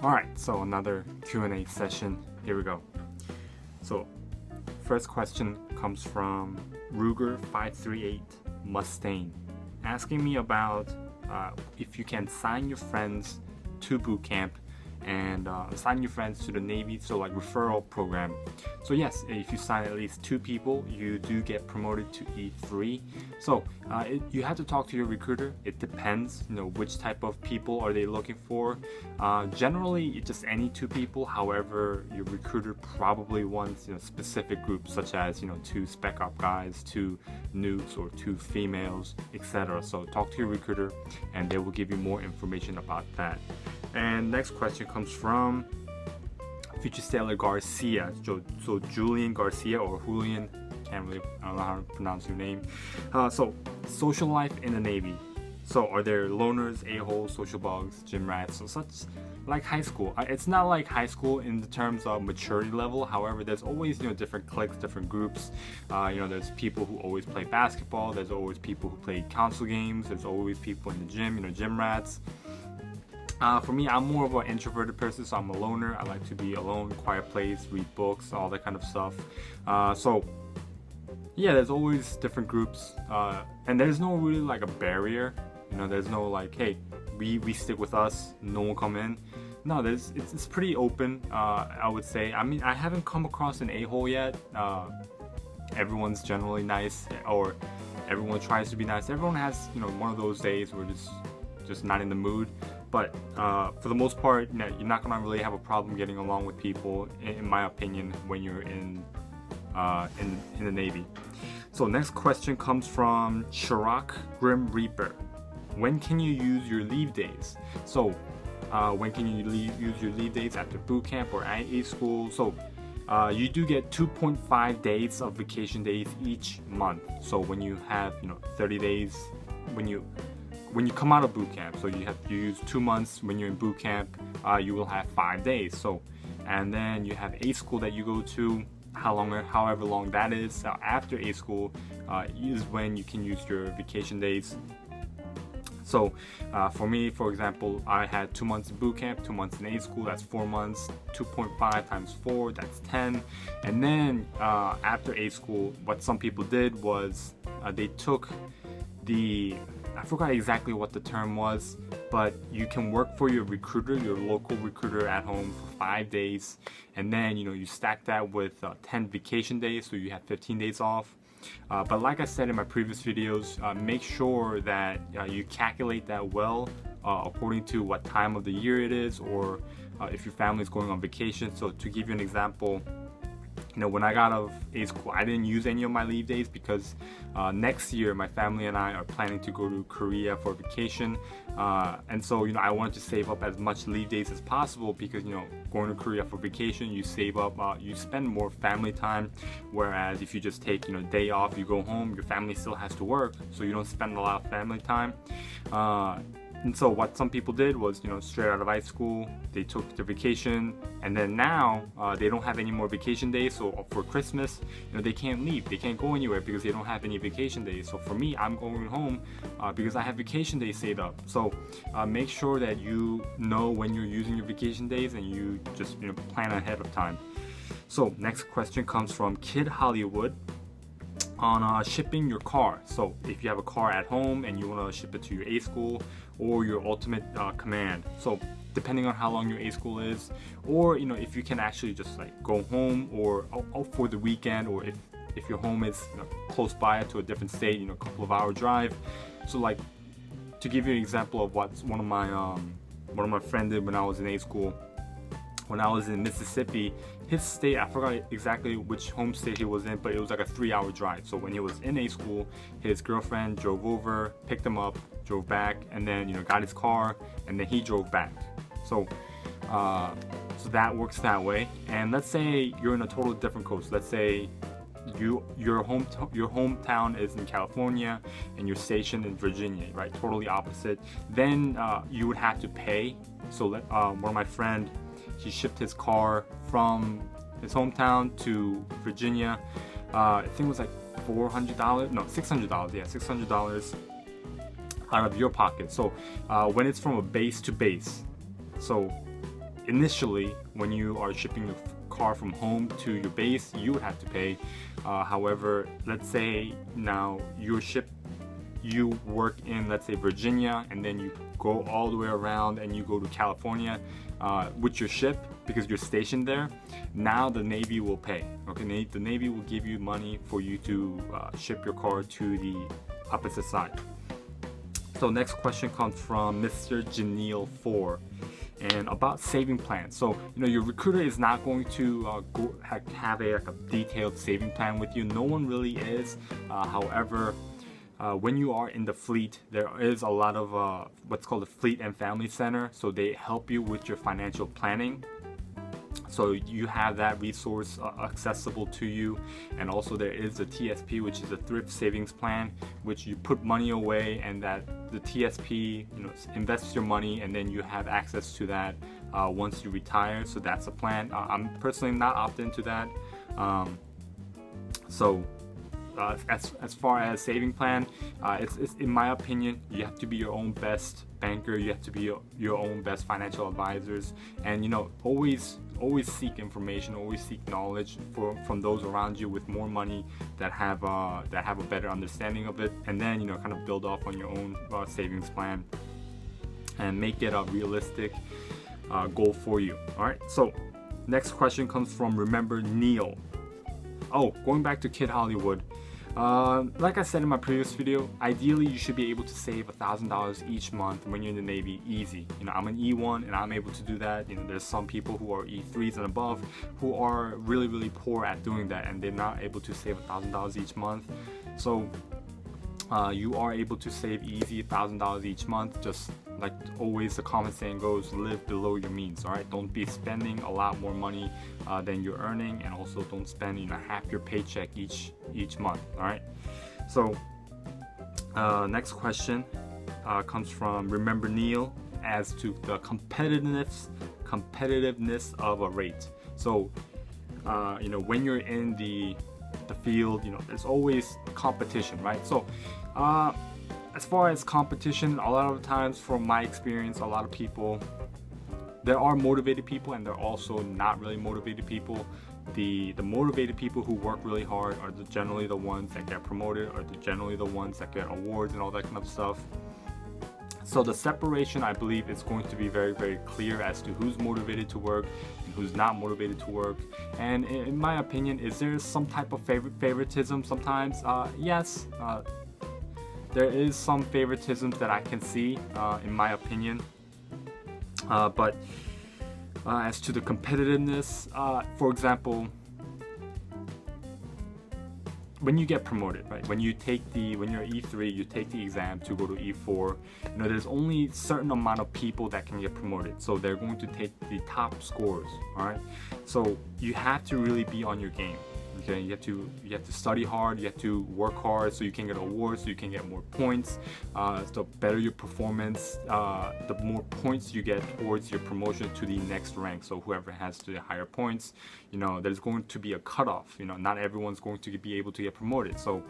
Alright, so another Q&A session. Here we go. So, first question comes from Ruger538 Mustaine, asking me about if you can sign your friends to boot camp and assign your friends to the Navy, so like referral program. So yes, if you sign at least 2 people, you do get promoted to E3. So you have to talk to your recruiter. It depends, which type of people are they looking for. Generally, it's just any 2 people. However, your recruiter probably wants specific groups, such as 2 spec op guys, 2 nukes, or 2 females, etc. So talk to your recruiter, and they will give you more information about that. And next question comes from Future Sailor Garcia. So Julian Garcia or Julian, I don't know how to pronounce your name. So social life in the Navy. So are there loners, a-holes, social bugs, gym rats, so such like high school? It's not like high school in the terms of maturity level. However, there's always different cliques, different groups. There's people who always play basketball. There's always people who play console games. There's always people in the gym. Gym rats. For me, I'm more of an introverted person, so I'm a loner. I like to be alone, quiet place, read books, all that kind of stuff. So yeah, there's always different groups, and there's no really like a barrier. There's no like, hey, we stick with us, no one come in. No, it's pretty open. I would say. I mean, I haven't come across an a-hole yet. Everyone's generally nice, or everyone tries to be nice. Everyone has one of those days where just not in the mood. But for the most part, you're not gonna really have a problem getting along with people, in my opinion, when you're in the Navy. So next question comes from Chiraq Grimreaper. When can you use your leave days? So when can you use your leave days after boot camp or at A school? So you do get 2.5 days of vacation days each month. So when you have 30 days when you come out of boot camp, so you use 2 months. When you're in boot camp, you will have 5 days. So, and then you have A school that you go to, however long that is. So after A school is when you can use your vacation days. So for me, for example, I had 2 months in boot camp, 2 months in A school. That's 4 months. 2.5 times 4, that's 10. And then after A school, what some people did was they took I forgot exactly what the term was, but you can work for your recruiter, your local recruiter at home for 5 days, and then you stack that with 10 vacation days, so you have 15 days off. But like I said in my previous videos, make sure that you calculate that well according to what time of the year it is, or if your family is going on vacation. So to give you an example, when I got out of A school, I didn't use any of my leave days because next year my family and I are planning to go to Korea for vacation, and so I wanted to save up as much leave days as possible because going to Korea for vacation, you save up, you spend more family time, whereas if you just take day off, you go home, your family still has to work, so you don't spend a lot of family time. And so what some people did was, straight out of high school, they took their vacation, and then now they don't have any more vacation days. So for Christmas, they can't leave, they can't go anywhere because they don't have any vacation days. So for me, I'm going home because I have vacation days saved up. So make sure that you know when you're using your vacation days, and you just plan ahead of time. So next question comes from Kid Hollywood on shipping your car. So if you have a car at home and you want to ship it to your A school or your ultimate command, so depending on how long your A school is, or if you can actually just like go home or for the weekend, or if your home is close by to a different state, a couple of hour drive. So like, to give you an example of what one of my friends did when I was in A school. When I was in Mississippi, his state, I forgot exactly which home state he was in, but it was like a 3-hour drive. So when he was in A school, his girlfriend drove over, picked him up, drove back, and then got his car, and then he drove back. So so that works that way. And let's say you're in a totally different coast. Let's say your hometown is in California and you're stationed in Virginia, right? Totally opposite. Then you would have to pay. So one of my friends, he shipped his car from his hometown to Virginia. I think it was like $400, no, $600. Yeah, $600 out of your pocket. So when it's from a base to base, so initially when you are shipping your car from home to your base, you would have to pay. However, let's say now you work in, let's say, Virginia, and then you go all the way around and you go to California with your ship because you're stationed there. Now the Navy will pay. Okay, the Navy will give you money for you to ship your car to the opposite side. So next question comes from Mr. Neal 4, and about saving plans. So your recruiter is not going to have a detailed saving plan with you. No one really is. However, when you are in the fleet, there is a lot of what's called a fleet and family center. So they help you with your financial planning. So you have that resource accessible to you. And also there is a TSP, which is a thrift savings plan, which you put money away, and that the TSP invests your money, and then you have access to that once you retire. So that's a plan. I'm personally not opted into that. As far as saving plan, it's in my opinion, you have to be your own best banker. You have to be your own best financial advisors, and always seek information, always seek knowledge from those around you with more money that have a better understanding of it, and then kind of build off on your own savings plan and make it a realistic goal for you. All right. So next question comes from Remember Neal. Oh, going back to Kid Hollywood. Like I said in my previous video, ideally you should be able to save $1,000 each month when you're in the Navy, easy. I'm an E1 and I'm able to do that. There's some people who are E3s and above who are really, really poor at doing that, and they're not able to save $1,000 each month. So you are able to save easy $1,000 each month. Just like always, the common saying goes, live below your means. All right, don't be spending a lot more money than you're earning, and also don't spend half your paycheck each month. All right. So next question comes from Remember Neal as to the competitiveness of a rate. So when you're in the field, there's always competition, right? So as far as competition, a lot of the times, from my experience, a lot of people, there are motivated people and there are also not really motivated people. The motivated people who work really hard are generally the ones that get promoted, or generally the ones that get awards and all that kind of stuff. So the separation, I believe, is going to be very, very clear as to who's motivated to work and who's not motivated to work. And in my opinion, is there some type of favoritism sometimes? Yes. There is some favoritism that I can see, in my opinion. But as to the competitiveness, for example, when you get promoted, right? When you're E3, you take the exam to go to E4. There's only a certain amount of people that can get promoted, so they're going to take the top scores. All right. So you have to really be on your game. Okay, you have to study hard, you have to work hard so you can get awards, so you can get more points. The better your performance, the more points you get towards your promotion to the next rank. So whoever has the higher points, there's going to be a cutoff. Not everyone's going to be able to get promoted. So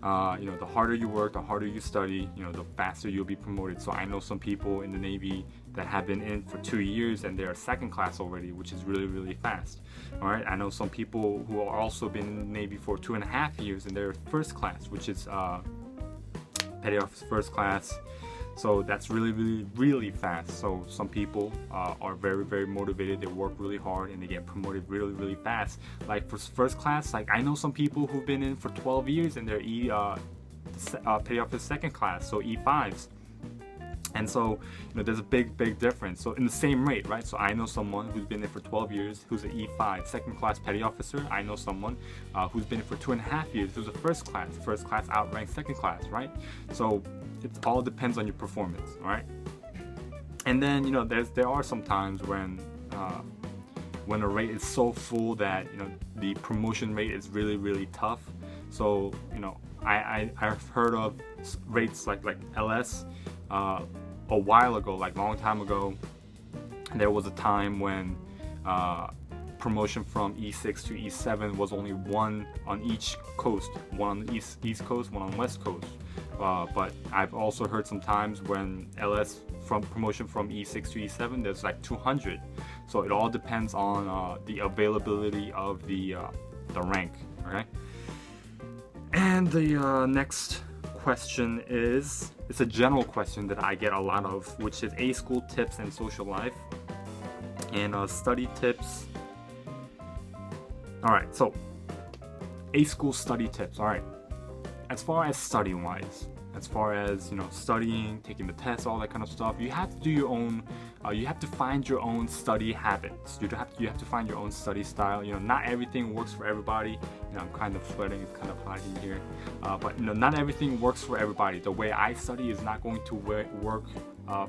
the harder you work, the harder you study, the faster you'll be promoted. So I know some people in the Navy that have been in for 2 years and they're second class already, which is really, really fast. All right, I know some people who are also been in the Navy for 2.5 years and they're first class, which is petty officer first class. So that's really, really, really fast. So some people are very, very motivated. They work really hard and they get promoted really, really fast. Like for first class, like I know some people who've been in for 12 years and they're petty officer second class, so E5s. And so, there's a big difference. So in the same rate, right? So I know someone who's been there for 12 years, who's an E5, second class petty officer. I know someone who's been there for 2.5 years, who's a first class outranked second class, right? So it all depends on your performance, all right? And then, there are some times when a rate is so full that, the promotion rate is really, really tough. So, I've heard of rates like LS. A while ago, like long time ago, there was a time when promotion from E6 to E7 was only one on each coast, one on the East Coast, one on West Coast. But I've also heard sometimes when LS from promotion from E6 to E7, there's like 200. So it all depends on the availability of the rank. Okay. And the next question is, it's a general question that I get a lot of, which is A school tips and social life, and study tips. All right, so A school study tips. All right, as far as studying wise, as far as studying, taking the tests, all that kind of stuff, you have to do your own. You have to find your own study habits. You have to find your own study style. Not everything works for everybody. I'm kind of sweating. It's kind of hot in here. But not everything works for everybody. The way I study is not going to work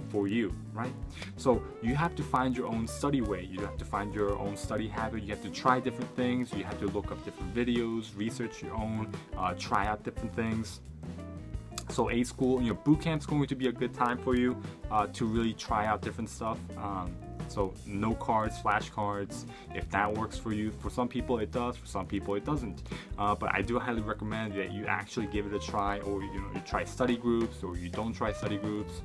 for you, right? So you have to find your own study way. You have to find your own study habit. You have to try different things. You have to look up different videos, research your own, try out different things. So A school, boot camp's going to be a good time for you to really try out different stuff. So no cards, flashcards, if that works for you. For some people it does, for some people it doesn't. But I do highly recommend that you actually give it a try, or you try study groups, or you don't try study groups.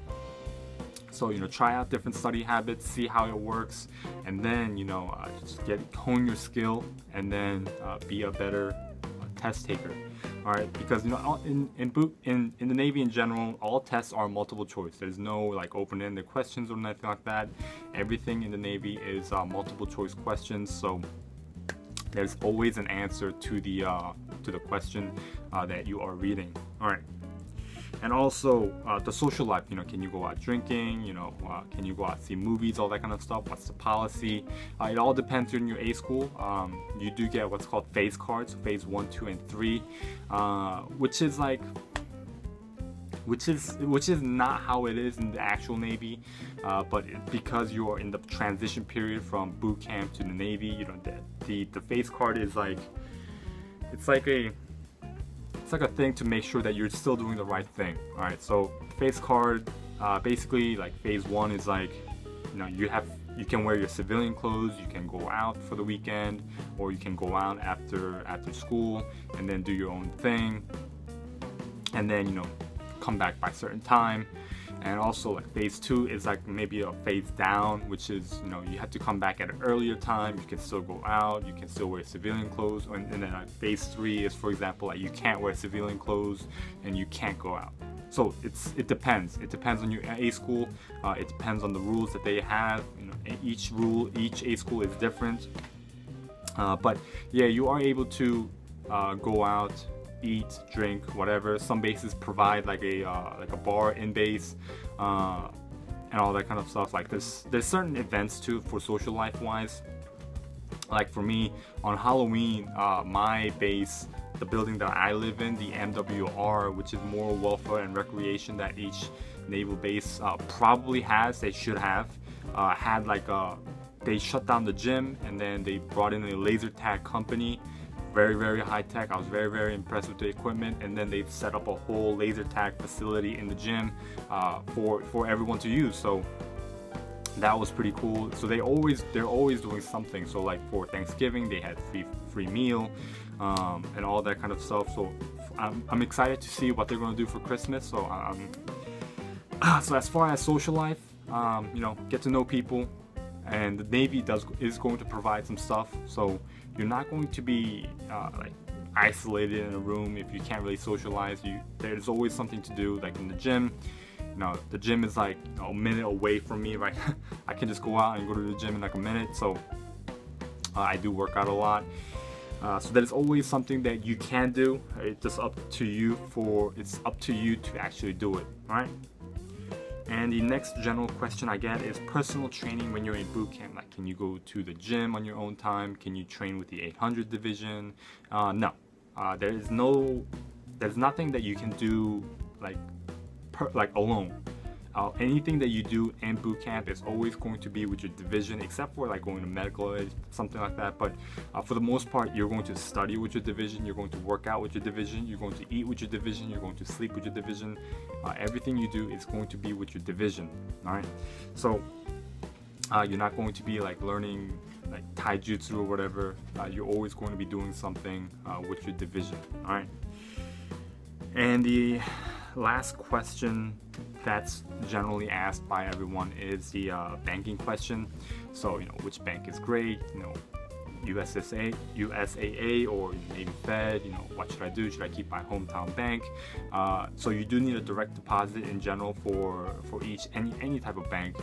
So try out different study habits, see how it works, and then just hone your skill, and then be a better test taker. All right, because in the Navy in general, all tests are multiple choice. There's no like open-ended questions or nothing like that. Everything in the Navy is multiple choice questions. So there's always an answer to the question that you are reading. All right. And also the social life, can you go out drinking, can you go out see movies, all that kind of stuff. What's the policy? It all depends on your A school. You do get what's called phase cards, phase 1, 2, and 3, which is not how it is in the actual Navy, but because you are in the transition period from boot camp to the Navy, the phase card is it's like a thing to make sure that you're still doing the right thing. All right, so phase card, basically like phase 1 is like, you can wear your civilian clothes, you can go out for the weekend, or you can go out after school and then do your own thing, and then come back by a certain time. And also like phase 2 is like maybe a phase down, which is you have to come back at an earlier time. You can still go out, you can still wear civilian clothes, and then like phase 3 is, for example, like you can't wear civilian clothes and you can't go out. So it depends. It depends on your A school. It depends on the rules that they have. Each A school is different. But yeah, you are able to go out, eat, drink, whatever. Some bases provide like a bar in base, and all that kind of stuff. Like there's certain events too for social life wise. Like for me, on Halloween, my base, the building that I live in, the MWR, which is Moral Welfare and Recreation, that each naval base probably has, they should have, had like they shut down the gym, and then they brought in a laser tag company. Very, very high tech. I was very, very impressed with the equipment, and then they've set up a whole laser tag facility in the gym for everyone to use. So that was pretty cool. So they're always doing something. So like for Thanksgiving, they had free meal and all that kind of stuff. So I'm excited to see what they're going to do for Christmas. So so as far as social life, get to know people, and the Navy is going to provide some stuff. So you're not going to be like isolated in a room if you can't really socialize. There's always something to do, like in the gym. The gym is like a minute away from me, right? I can just go out and go to the gym in like a minute. So I do work out a lot. So there's always something that you can do. It's just up to you to actually do it, right? And the next general question I get is personal training when you're in boot camp. Like, can you go to the gym on your own time? Can you train with the 800 division? No. There's nothing that you can do like alone. Anything that you do in boot camp is always going to be with your division, except for like going to medical aid, something like that. But for the most part, you're going to study with your division, you're going to work out with your division, you're going to eat with your division, you're going to sleep with your division. Everything you do is going to be with your division. All right. So you're not going to be like learning like taijutsu or whatever. You're always going to be doing something with your division. All right. And the last question that's generally asked by everyone is the banking question. So, which bank is great? USAA or maybe Fed, what should I do? Should I keep my hometown bank? So you do need a direct deposit in general for any type of bank.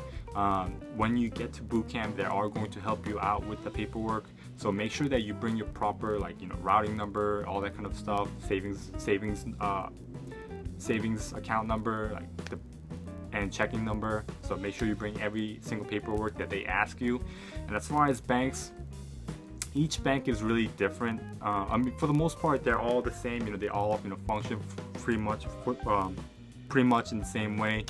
When you get to boot camp, they are going to help you out with the paperwork. So make sure that you bring your proper routing number, all that kind of stuff, savings account number, and checking number. So make sure you bring every single paperwork that they ask you. And as far as banks, each bank is really different. For the most part, they're all the same. They all function pretty much in the same way.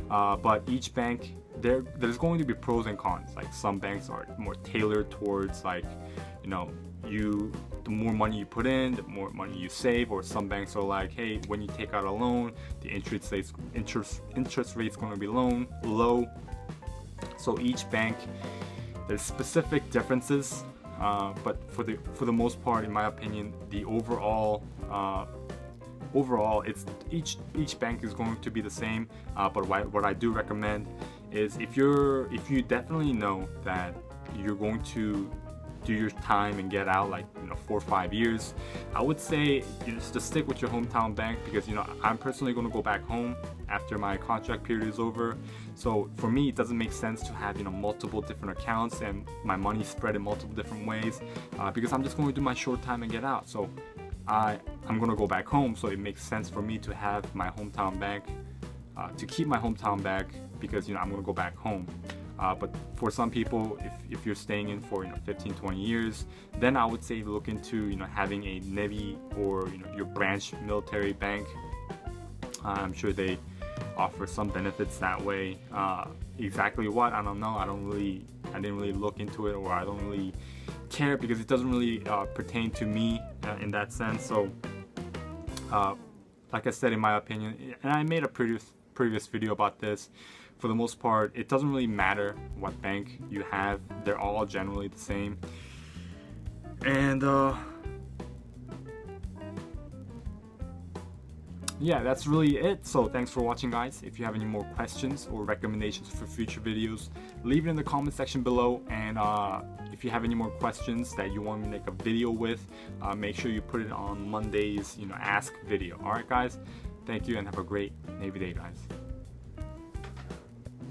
But each bank, there's going to be pros and cons. Like some banks are more tailored towards the more money you put in, the more money you save. Or some banks are like, hey, when you take out a loan, the interest rate's going to be low. So each bank, there's specific differences. But for the most part, in my opinion, the overall it's each bank is going to be the same. But what I do recommend is if you definitely know that you're going to do your time and get out 4 or 5 years, I would say just stick with your hometown bank, because I'm personally going to go back home after my contract period is over. So for me, it doesn't make sense to have multiple different accounts and my money spread in multiple different ways, because I'm just going to do my short time and get out. So I'm going to go back home, so it makes sense for me to have my hometown bank, to keep my hometown bank, because I'm going to go back home. But for some people, if you're staying in for 15, 20 years, then I would say look into having a Navy or your branch military bank. I'm sure they offer some benefits that way. Exactly what, I don't know. I didn't really look into it, or I don't really care, because it doesn't really pertain to me in that sense. So like I said, in my opinion, and I made a previous video about this, for the most part, it doesn't really matter what bank you have. They're all generally the same. And yeah, that's really it. So thanks for watching, guys. If you have any more questions or recommendations for future videos, leave it in the comment section below. And if you have any more questions that you want me to make a video with, make sure you put it on Monday's Ask video. All right, guys. Thank you, and have a great Navy Day, guys.